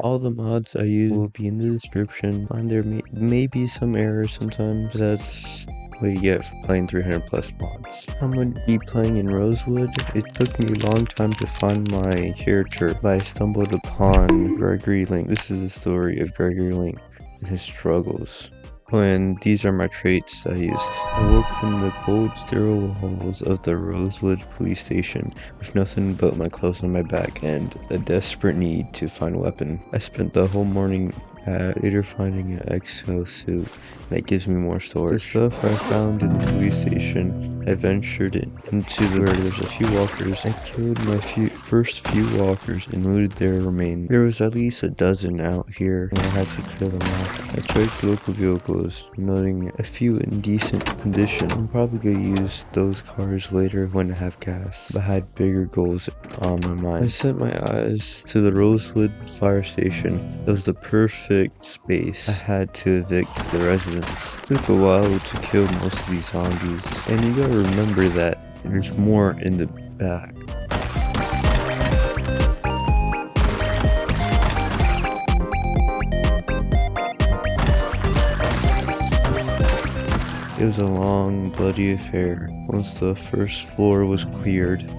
All the mods I use will be in the description, and there may be some errors sometimes. That's what you get for playing 300 plus mods. I'm going to be playing in Rosewood. It took me a long time to find my character, but I stumbled upon Gregory Link. This is the story of Gregory Link and his struggles. And these are my traits I used. I woke in the cold, sterile halls of the Rosewood police station with nothing but my clothes on my back and a desperate need to find a weapon. I spent the whole morning later finding an exosuit that gives me more storage. The stuff I found in the police station, I ventured into where there's a few walkers. I killed my first few walkers and looted their remains. There was at least a dozen out here, and I had to kill them all. I checked local vehicles, noting a few in decent condition. I'm probably gonna use those cars later when I have gas, but I had bigger goals on my mind. I set my eyes to the Rosewood fire station. It was the perfect space. I had to evict the residents. It took a while to kill most of these zombies, and you gotta remember that there's more in the back. It was a long, bloody affair. Once the first floor was cleared,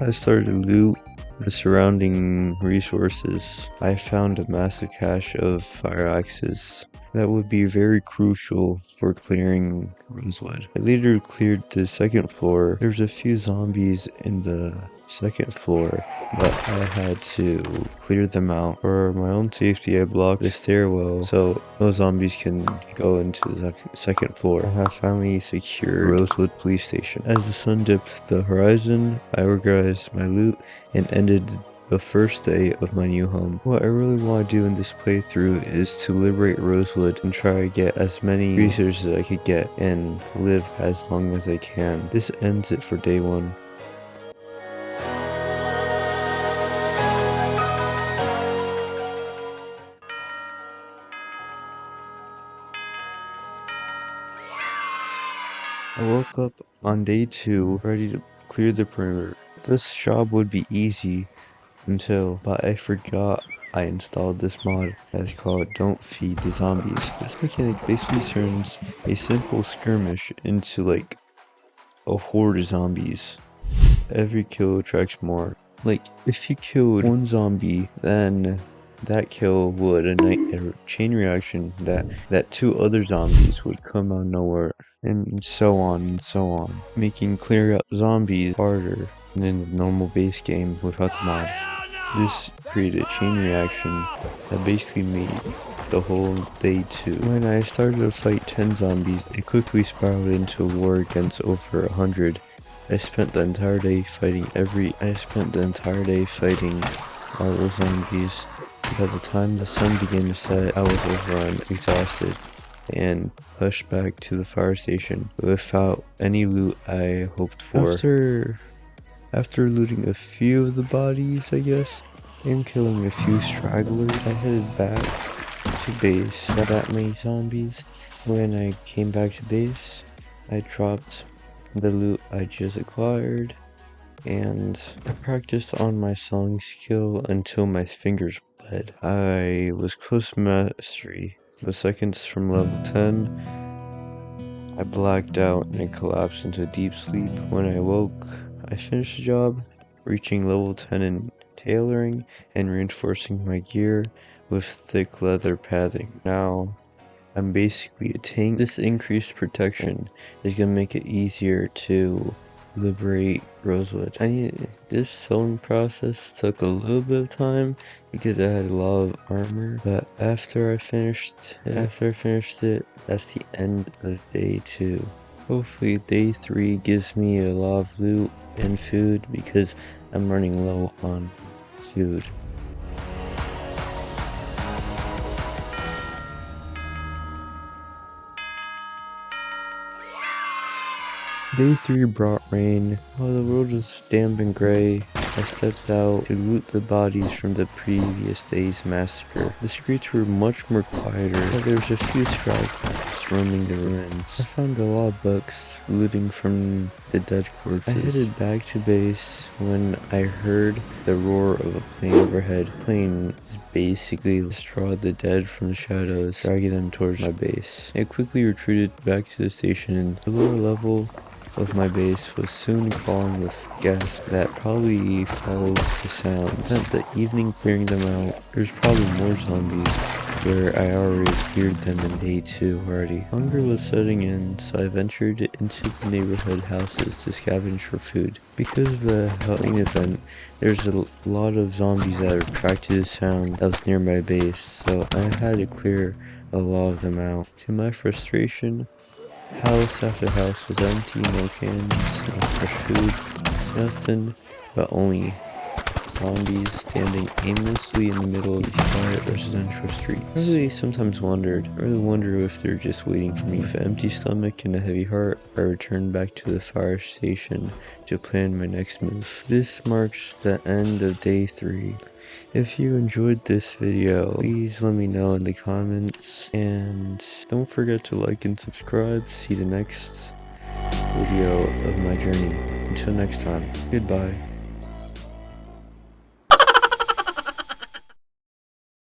I started to loot the surrounding resources. I found a massive cache of fire axes that would be very crucial for clearing Rosewood. I later cleared the second floor. There's a few zombies in the second floor, but I had to clear them out. For my own safety, I blocked the stairwell so no zombies can go into the second floor. I have finally secured Rosewood police station. As the sun dipped the horizon, I organized my loot and ended the first day of my new home. What I really want to do in this playthrough is to liberate Rosewood and try to get as many resources as I could get and live as long as I can. This ends it for day 1. I woke up on day 2 ready to clear the perimeter. This job would be easy but I forgot I installed this mod that's called Don't Feed the Zombies. This mechanic basically turns a simple skirmish into like a horde of zombies. Every kill attracts more. Like if you killed one zombie, then that kill would ignite a chain reaction that 2 other zombies would come out of nowhere, and so on, making clearing up zombies harder than in the normal base game without the mod. This created a chain reaction that basically made the whole day 2. When I started to fight 10 zombies, it quickly spiraled into a war against over 100. I spent the entire day fighting all those zombies. By the time the sun began to set, I was overrun, exhausted, and pushed back to the fire station without any loot I hoped for. After looting a few of the bodies, I guess, and killing a few stragglers, I headed back to base. Not that many zombies. When I came back to base, I dropped the loot I just acquired, and I practiced on my song skill until my fingers bled. I was close to mastery. The seconds from level 10, I blacked out and collapsed into deep sleep. When I awoke, I finished the job, reaching level 10 in tailoring and reinforcing my gear with thick leather padding. Now, I'm basically a tank. This increased protection is going to make it easier to liberate Rosewood. This sewing process took a little bit of time because I had a lot of armor, but after I finished it, that's the end of day 2. Hopefully day 3 gives me a lot of loot and food because I'm running low on food. Day 3 brought rain. While the world was damp and gray, I stepped out to loot the bodies from the previous day's massacre. The streets were much more quieter, but there was a few stragglers roaming the ruins. I found a lot of books looting from the dead corpses. I headed back to base when I heard the roar of a plane overhead. The plane is basically destroyed the dead from the shadows, dragging them towards my base. I quickly retreated back to the station, and the lower level of my base was soon crawling with guests that probably followed the sound. Spent the evening clearing them out. There's probably more zombies where I already cleared them in day 2 already. Hunger was setting in, so I ventured into the neighborhood houses to scavenge for food. Because of the Halloween event, there's a lot of zombies that are attracted to the sound that was near my base, so I had to clear a lot of them out. To my frustration, house after house was empty, no cans, no fresh food, nothing but only zombies standing aimlessly in the middle of these quiet residential streets. I really sometimes wondered, if they're just waiting for me. With an empty stomach and a heavy heart, I returned back to the fire station to plan my next move. This marks the end of day 3. If you enjoyed this video, please let me know in the comments, and don't forget to like and subscribe. See the next video of my journey. Until next time, goodbye.